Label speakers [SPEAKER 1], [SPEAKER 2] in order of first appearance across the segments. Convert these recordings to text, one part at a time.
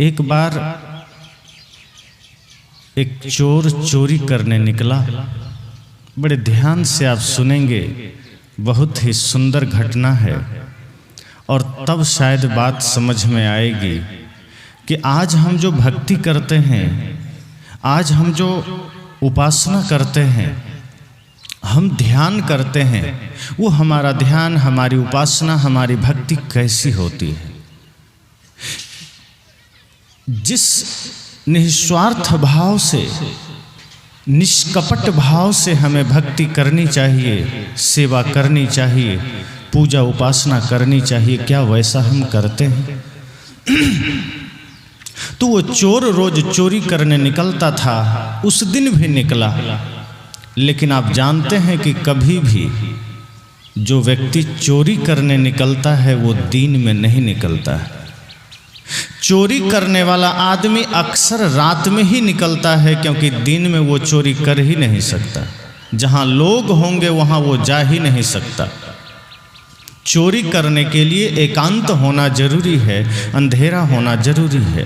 [SPEAKER 1] एक बार एक चोर चोरी करने निकला। बड़े ध्यान से आप सुनेंगे, बहुत ही सुंदर घटना है और तब शायद बात समझ में आएगी कि आज हम जो भक्ति करते हैं, आज हम जो उपासना करते हैं, हम ध्यान करते हैं, वो हमारा ध्यान, हमारी उपासना, हमारी भक्ति कैसी होती है। जिस निस्वार्थ भाव से, निष्कपट भाव से हमें भक्ति करनी चाहिए, सेवा करनी चाहिए, पूजा उपासना करनी चाहिए, क्या वैसा हम करते हैं? तो वो चोर रोज चोरी करने निकलता था, उस दिन भी निकला। लेकिन आप जानते हैं कि कभी भी जो व्यक्ति चोरी करने निकलता है वो दिन में नहीं निकलता है। चोरी करने वाला आदमी अक्सर रात में ही निकलता है, क्योंकि दिन में वो चोरी कर ही नहीं सकता। जहाँ लोग होंगे वहाँ वो जा ही नहीं सकता। चोरी करने के लिए एकांत होना जरूरी है, अंधेरा होना जरूरी है।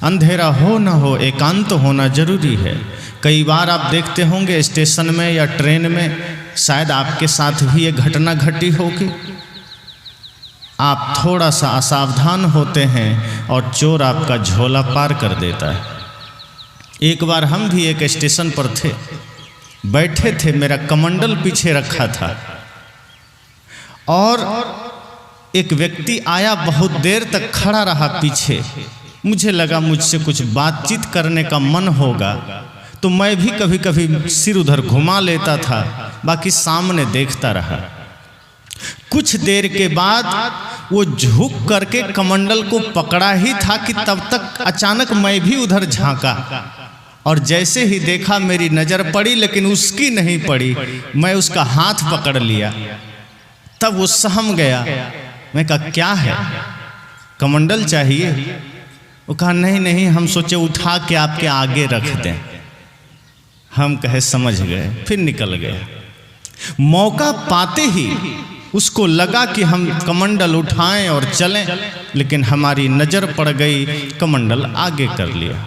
[SPEAKER 1] अंधेरा हो ना हो, एकांत होना जरूरी है। कई बार आप देखते होंगे स्टेशन में या ट्रेन में, शायद आपके साथ भी ये घटना घटी होगी। आप थोड़ा सा असावधान होते हैं और चोर आपका झोला पार कर देता है। एक बार हम भी एक स्टेशन पर थे, बैठे थे, मेरा कमंडल पीछे रखा था और एक व्यक्ति आया, बहुत देर तक खड़ा रहा पीछे। मुझे लगा मुझसे कुछ बातचीत करने का मन होगा, तो मैं भी कभी कभी सिर उधर घुमा लेता था, बाकी सामने देखता रहा। कुछ देर के बाद वो झुक करके कमंडल को पकड़ा ही था कि तब तक अचानक मैं भी उधर झांका और जैसे ही देखा मेरी नज़र पड़ी, लेकिन उसकी नहीं पड़ी। मैं उसका हाथ पकड़ लिया, तब वो सहम गया। मैं कहा क्या है, कमंडल चाहिए? वो कहा नहीं नहीं, हम सोचे उठा के आपके आगे रख दें। हम कहे समझ गए, फिर निकल गए। मौका पाते ही उसको लगा कि हम कमंडल उठाएं और चलें, लेकिन हमारी नज़र पड़ गई, कमंडल आगे कर लिया।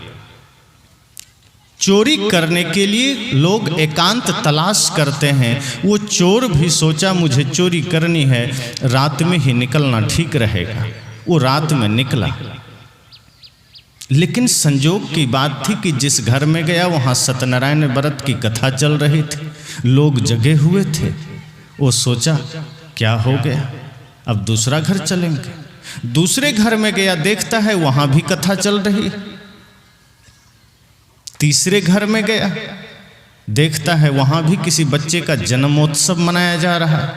[SPEAKER 1] चोरी करने के लिए लोग एकांत तलाश करते हैं। वो चोर भी सोचा मुझे चोरी करनी है, रात में ही निकलना ठीक रहेगा। वो रात में निकला, लेकिन संजोग की बात थी कि जिस घर में गया वहाँ सत्यनारायण व्रत की कथा चल रही थी, लोग जगे हुए थे। वो सोचा क्या हो गया, अब दूसरा घर चलेंगे। दूसरे घर में गया, देखता है वहाँ भी कथा चल रही। तीसरे घर में गया, देखता है वहाँ भी किसी बच्चे का जन्मोत्सव मनाया जा रहा है।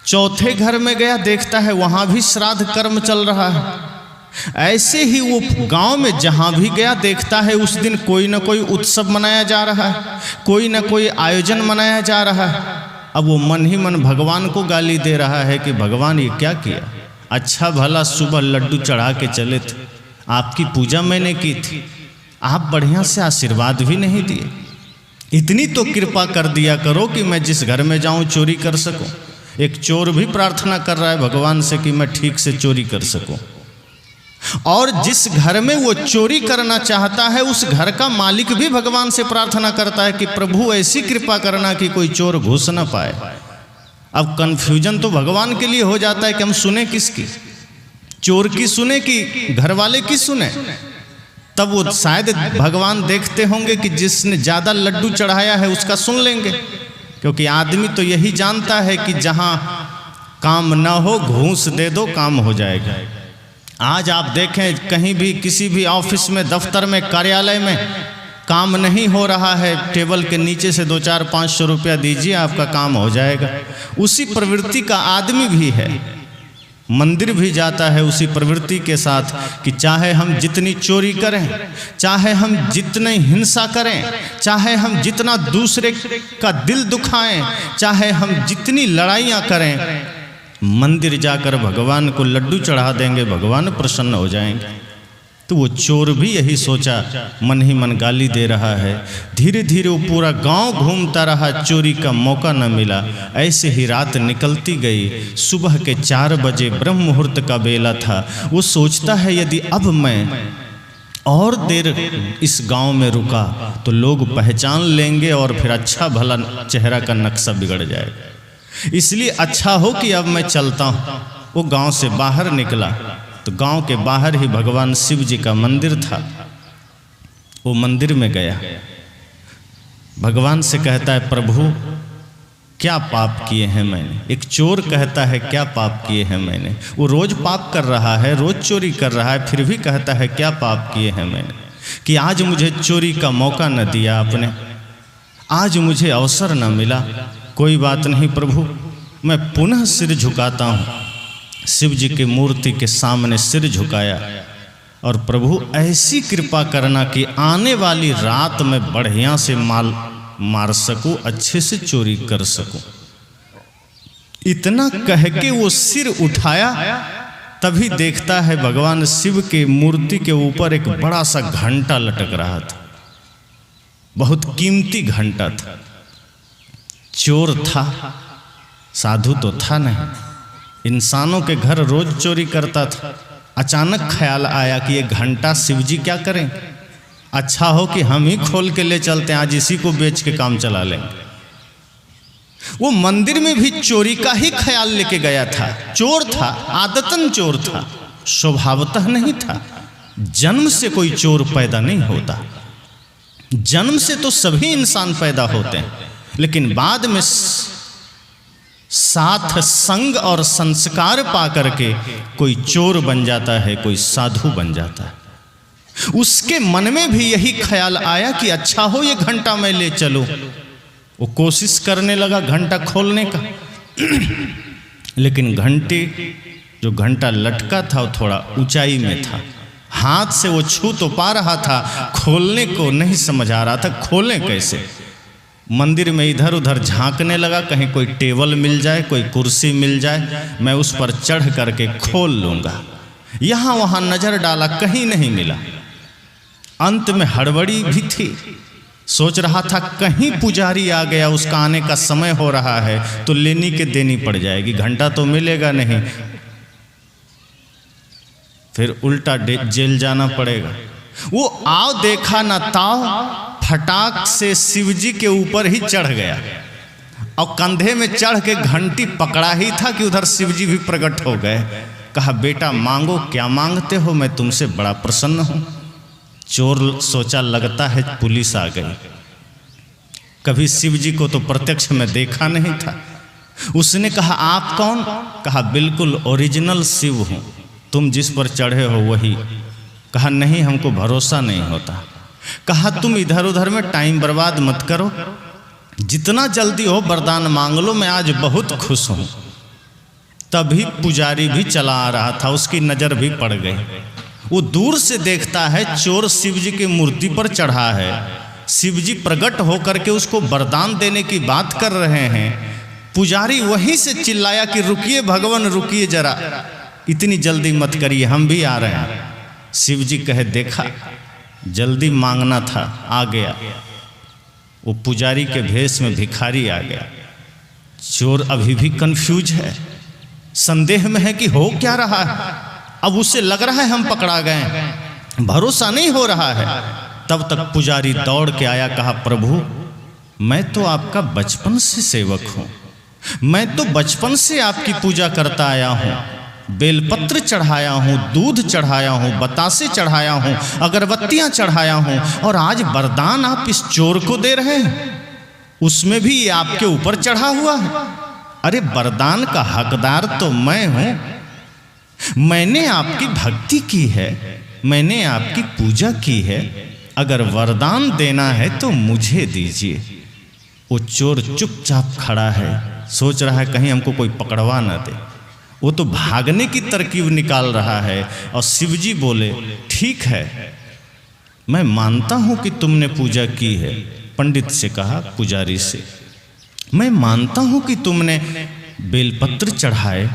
[SPEAKER 1] चौथे घर में गया, देखता है वहाँ भी श्राद्ध कर्म चल रहा है। ऐसे ही वो गांव में जहाँ भी गया, देखता है उस दिन कोई ना कोई उत्सव मनाया जा रहा है, कोई ना कोई आयोजन मनाया जा रहा है। अब वो मन ही मन भगवान को गाली दे रहा है कि भगवान ये क्या किया, अच्छा भला सुबह लड्डू चढ़ा के चले थे, आपकी पूजा मैंने की थी, आप बढ़िया से आशीर्वाद भी नहीं दिए। इतनी तो कृपा कर दिया करो कि मैं जिस घर में जाऊं चोरी कर सकूं। एक चोर भी प्रार्थना कर रहा है भगवान से कि मैं ठीक से चोरी कर सकूं। और जिस घर में वो चोरी करना चाहता है, उस घर का मालिक भी भगवान से प्रार्थना करता है कि प्रभु ऐसी कृपा करना कि कोई चोर घुस न पाए। अब कन्फ्यूजन तो भगवान के लिए हो जाता है कि हम सुने किसकी, चोर की सुने कि घर वाले की सुने। तब वो शायद भगवान देखते होंगे कि जिसने ज़्यादा लड्डू चढ़ाया है उसका सुन लेंगे, क्योंकि आदमी तो यही जानता है कि जहाँ काम ना हो घूस दे दो, काम हो जाएगा। आज आप देखें कहीं भी, किसी भी ऑफिस में, दफ्तर में, कार्यालय में काम नहीं हो रहा है, टेबल के नीचे से 200-500 रुपया दीजिए, आपका काम हो जाएगा। उसी प्रवृत्ति का आदमी भी है, मंदिर भी जाता है उसी प्रवृत्ति के साथ कि चाहे हम जितनी चोरी करें, चाहे हम जितनी हिंसा करें, चाहे हम जितना दूसरे का दिल दुखाएं, चाहे हम जितनी लड़ाइयाँ करें, मंदिर जाकर भगवान को लड्डू चढ़ा देंगे, भगवान प्रसन्न हो जाएंगे। तो वो चोर भी यही सोचा, मन ही मन गाली दे रहा है। धीरे धीरे वो पूरा गांव घूमता रहा, चोरी का मौका न मिला। ऐसे ही रात निकलती गई। सुबह के 4 बजे ब्रह्म मुहूर्त का बेला था। वो सोचता है यदि अब मैं और देर इस गांव में रुका तो लोग पहचान लेंगे और फिर अच्छा भला चेहरा का नक्शा बिगड़ जाएगा। इसलिए अच्छा हो कि अब मैं चलता हूँ। वो गांव से बाहर निकला तो गांव के बाहर ही भगवान शिव जी का मंदिर था। वो मंदिर में गया, भगवान से कहता है प्रभु क्या पाप किए हैं मैंने। एक चोर कहता है क्या पाप किए हैं मैंने। वो रोज पाप कर रहा है, रोज चोरी कर रहा है, फिर भी कहता है क्या पाप किए हैं मैंने कि आज मुझे चोरी का मौका न दिया आपने, आज मुझे अवसर न मिला। कोई बात नहीं प्रभु, मैं पुनः सिर झुकाता हूँ। शिव जी की मूर्ति के सामने सिर झुकाया और प्रभु ऐसी कृपा करना कि आने वाली रात में बढ़िया से माल मार सकूं, अच्छे से चोरी कर सकूं। इतना कह के वो सिर उठाया, तभी देखता है भगवान शिव के मूर्ति के ऊपर एक बड़ा सा घंटा लटक रहा था। बहुत कीमती घंटा था। चोर था, साधु तो था नहीं, इंसानों के घर रोज चोरी करता था। अचानक ख्याल आया कि ये घंटा शिव जी क्या करें, अच्छा हो कि हम ही खोल के ले चलते हैं, आज इसी को बेच के काम चला लेंगे। वो मंदिर में भी चोरी का ही ख्याल लेके गया था। चोर था, आदतन चोर था, स्वभावतः नहीं था। जन्म से कोई चोर पैदा नहीं होता। जन्म से तो सभी इंसान पैदा होते हैं, लेकिन बाद में साथ संग और संस्कार पा करके कोई चोर बन जाता है, कोई साधु बन जाता है। उसके मन में भी यही ख्याल आया कि अच्छा हो ये घंटा मैं ले चलूं। वो कोशिश करने लगा घंटा खोलने का, लेकिन घंटे जो घंटा लटका था वो थोड़ा ऊंचाई में था। हाथ से वो छू तो पा रहा था, खोलने को नहीं समझ आ रहा था खोलें कैसे। मंदिर में इधर उधर झांकने लगा, कहीं कोई टेबल मिल जाए, कोई कुर्सी मिल जाए, मैं उस पर चढ़ करके खोल लूंगा। यहां वहां नजर डाला, कहीं नहीं मिला। अंत में हड़बड़ी भी थी, सोच रहा था कहीं पुजारी आ गया, उसका आने का समय हो रहा है तो लेनी के देनी पड़ जाएगी, घंटा तो मिलेगा नहीं, फिर उल्टा जेल जाना पड़ेगा। वो आओ देखा ना ताओ, फटाक से शिवजी के ऊपर ही चढ़ गया और कंधे में चढ़ के घंटी पकड़ा ही था कि उधर शिवजी भी प्रकट हो गए। कहा बेटा मांगो, क्या मांगते हो, मैं तुमसे बड़ा प्रसन्न हूं। चोर सोचा लगता है पुलिस आ गई, कभी शिवजी को तो प्रत्यक्ष में देखा नहीं था। उसने कहा आप कौन? कहा बिल्कुल ओरिजिनल शिव हूं, तुम जिस पर चढ़े हो वही। कहा नहीं, हमको भरोसा नहीं होता। कहा तुम इधर उधर में टाइम बर्बाद मत करो, जितना जल्दी हो वरदान मांग लो, मैं आज बहुत खुश हूं। तभी पुजारी भी चला आ रहा था, उसकी नजर भी पड़ गई। वो दूर से देखता है चोर शिवजी की मूर्ति पर चढ़ा है, शिवजी प्रकट होकर के उसको वरदान देने की बात कर रहे हैं। पुजारी वहीं से चिल्लाया कि रुकिए भगवान, रुकिए जरा, इतनी जल्दी मत करिए, हम भी आ रहे हैं। शिवजी कहे देखा, जल्दी मांगना था, आ गया। वो पुजारी के भेष में भिखारी आ गया। चोर अभी भी कंफ्यूज है, संदेह में है कि हो क्या रहा है। अब उसे लग रहा है हम पकड़ा गए, भरोसा नहीं हो रहा है। तब तक पुजारी दौड़ के आया, कहा प्रभु मैं तो आपका बचपन से सेवक हूं, मैं तो बचपन से आपकी पूजा करता आया हूं, बेलपत्र चढ़ाया हूं, दूध चढ़ाया हूं, बतासे चढ़ाया हूं, अगरबत्तियां चढ़ाया हूं, और आज वरदान आप इस चोर को दे रहे हैं, उसमें भी ये आपके ऊपर चढ़ा हुआ है। अरे वरदान का हकदार तो मैं हूं, मैंने आपकी भक्ति की है, मैंने आपकी पूजा की है, अगर वरदान देना है तो मुझे दीजिए। वो चोर चुपचाप खड़ा है, सोच रहा है कहीं हमको कोई पकड़वा ना दे। वो तो भागने की तरकीब निकाल रहा है। और शिवजी बोले ठीक है, मैं मानता हूं कि तुमने पूजा की है। पंडित से कहा, पुजारी से, मैं मानता हूं कि तुमने बेलपत्र चढ़ाए,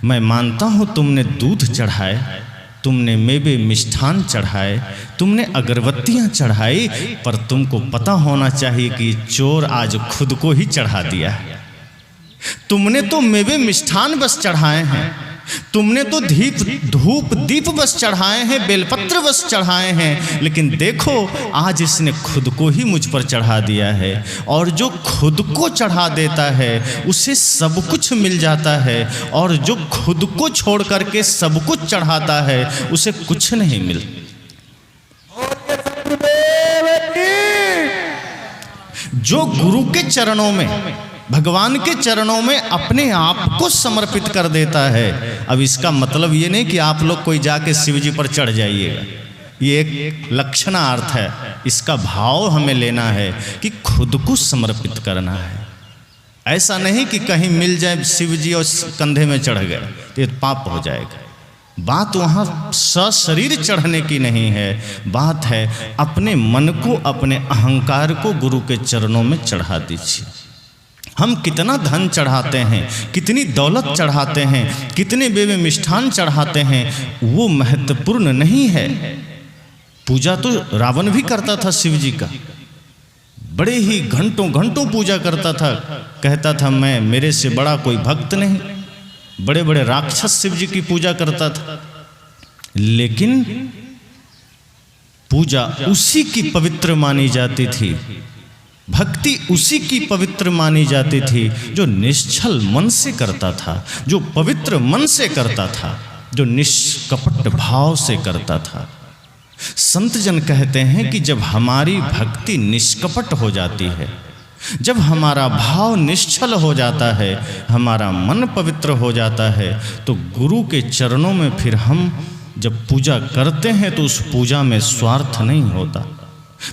[SPEAKER 1] मैं मानता हूं तुमने दूध चढ़ाए, तुमने मेवे मिष्ठान चढ़ाए, तुमने अगरबत्तियां चढ़ाई, पर तुमको पता होना चाहिए कि चोर आज खुद को ही चढ़ा दिया है। तुमने तो मेवे मिष्ठान बस चढ़ाए हैं, तुमने तो धूप दीप बस चढ़ाए हैं, बेलपत्र बस चढ़ाए हैं, लेकिन देखो आज इसने खुद को ही मुझ पर चढ़ा दिया है। और जो खुद को चढ़ा देता है उसे सब कुछ मिल जाता है, और जो खुद को छोड़ करके सब कुछ चढ़ाता है उसे कुछ नहीं मिलता। जो गुरु के चरणों में, भगवान के चरणों में अपने आप को समर्पित कर देता है। अब इसका मतलब ये नहीं कि आप लोग कोई जाके शिव जी पर चढ़ जाइएगा, ये एक लक्षणार्थ है। इसका भाव हमें लेना है कि खुद को समर्पित करना है। ऐसा नहीं कि कहीं मिल जाए शिव जी और कंधे में चढ़ गए तो ये पाप हो जाएगा। बात वहाँ सशरीर चढ़ने की नहीं है, बात है अपने मन को, अपने अहंकार को गुरु के चरणों में चढ़ा दीजिए। हम कितना धन चढ़ाते हैं, कितनी दौलत चढ़ाते हैं, कितने बेवे मिष्ठान चढ़ाते हैं, वो महत्वपूर्ण नहीं है। पूजा तो रावण भी करता था शिव जी का, बड़े ही घंटों घंटों पूजा करता था, कहता था मैं, मेरे से बड़ा कोई भक्त नहीं। बड़े बड़े राक्षस शिव जी की पूजा करता था, लेकिन पूजा उसी की पवित्र मानी जाती थी, भक्ति उसी की पवित्र मानी जाती थी जो निश्चल मन से करता था, जो पवित्र मन से करता था, जो निष्कपट भाव से करता था। संत जन कहते हैं कि जब हमारी भक्ति निष्कपट हो जाती है, जब हमारा भाव निश्चल हो जाता है, हमारा मन पवित्र हो जाता है, तो गुरु के चरणों में फिर हम जब पूजा करते हैं तो उस पूजा में स्वार्थ नहीं होता।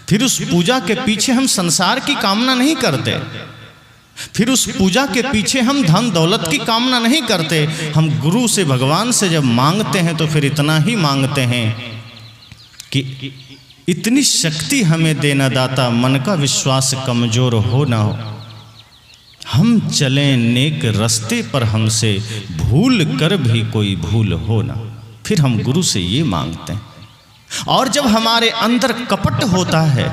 [SPEAKER 1] फिर उस पूजा के पीछे हम संसार की कामना नहीं करते, फिर उस पूजा के पीछे हम धन दौलत की कामना नहीं करते। हम गुरु से, भगवान से जब मांगते हैं तो फिर इतना ही मांगते हैं कि इतनी शक्ति हमें देना दाता, मन का विश्वास कमजोर हो ना हो, हम चलें नेक रस्ते पर, हमसे भूल कर भी कोई भूल हो ना। फिर हम गुरु से ये मांगते हैं। और जब हमारे अंदर कपट होता है,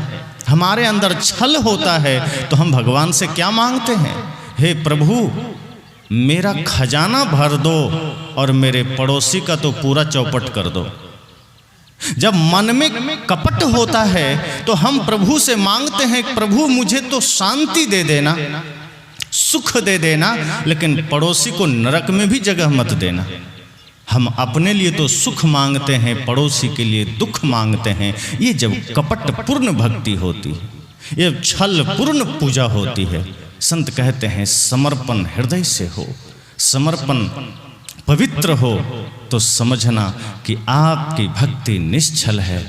[SPEAKER 1] हमारे अंदर छल होता है, तो हम भगवान से क्या मांगते हैं? हे प्रभु, मेरा खजाना भर दो और मेरे पड़ोसी का तो पूरा चौपट कर दो। जब मन में कपट होता है तो हम प्रभु से मांगते हैं, प्रभु मुझे तो शांति दे देना, सुख दे देना, लेकिन पड़ोसी को नरक में भी जगह मत देना। हम अपने लिए तो सुख मांगते हैं, पड़ोसी के लिए दुख मांगते हैं। ये जब कपट पूर्ण भक्ति होती है, ये छल पूर्ण पूजा होती है। संत कहते हैं समर्पण हृदय से हो, समर्पण पवित्र हो तो समझना कि आपकी भक्ति निश्चल है,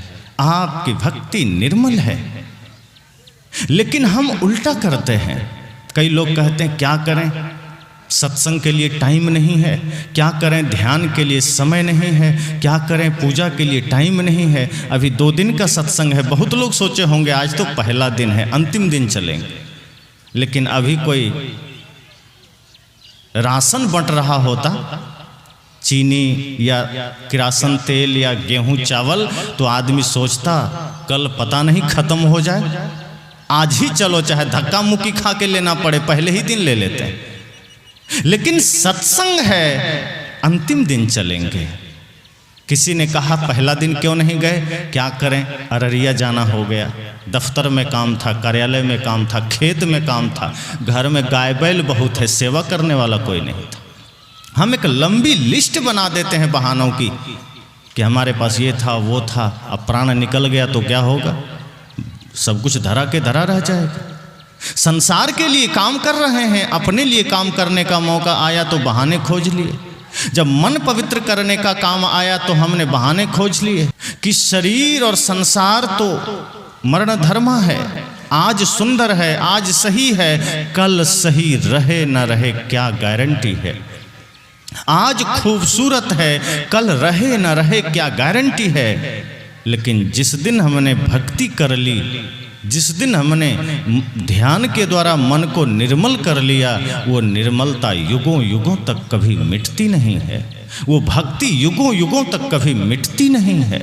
[SPEAKER 1] आपकी भक्ति निर्मल है। लेकिन हम उल्टा करते हैं। कई लोग कहते हैं क्या करें, सत्संग के लिए टाइम नहीं है, क्या करें, ध्यान के लिए समय नहीं है, क्या करें, पूजा के लिए टाइम नहीं है। अभी 2 दिन का सत्संग है। बहुत लोग सोचे होंगे आज तो पहला दिन है, अंतिम दिन चलेंगे, लेकिन अभी कोई राशन बंट रहा होता, चीनी या किरासन तेल या गेहूं चावल, तो आदमी सोचता कल पता नहीं खत्म हो जाए, आज ही चलो, चाहे धक्का मुक्की खा के लेना पड़े, पहले ही दिन ले लेते हैं। लेकिन सत्संग है, अंतिम दिन चलेंगे। किसी ने कहा पहला दिन क्यों नहीं गए, क्या करें, अररिया जाना हो गया, दफ्तर में काम था, कार्यालय में काम था, खेत में काम था, घर में गाय बैल बहुत है, सेवा करने वाला कोई नहीं था। हम एक लंबी लिस्ट बना देते हैं बहानों की कि हमारे पास ये था वो था। अब प्राण निकल गया तो क्या होगा, सब कुछ धरा के धरा रह जाएगा। संसार के लिए काम कर रहे हैं, अपने लिए काम करने का मौका आया तो बहाने खोज लिए। जब मन पवित्र करने का काम आया तो हमने बहाने खोज लिए कि शरीर और संसार तो मरण धर्मा है। आज सुंदर है, आज सही है, कल सही रहे न रहे क्या गारंटी है। आज खूबसूरत है, कल रहे न रहे क्या गारंटी है। लेकिन जिस दिन हमने भक्ति कर ली, जिस दिन हमने ध्यान के द्वारा मन को निर्मल कर लिया, वो निर्मलता युगों युगों तक कभी मिटती नहीं है, वो भक्ति युगों युगों तक कभी मिटती नहीं है।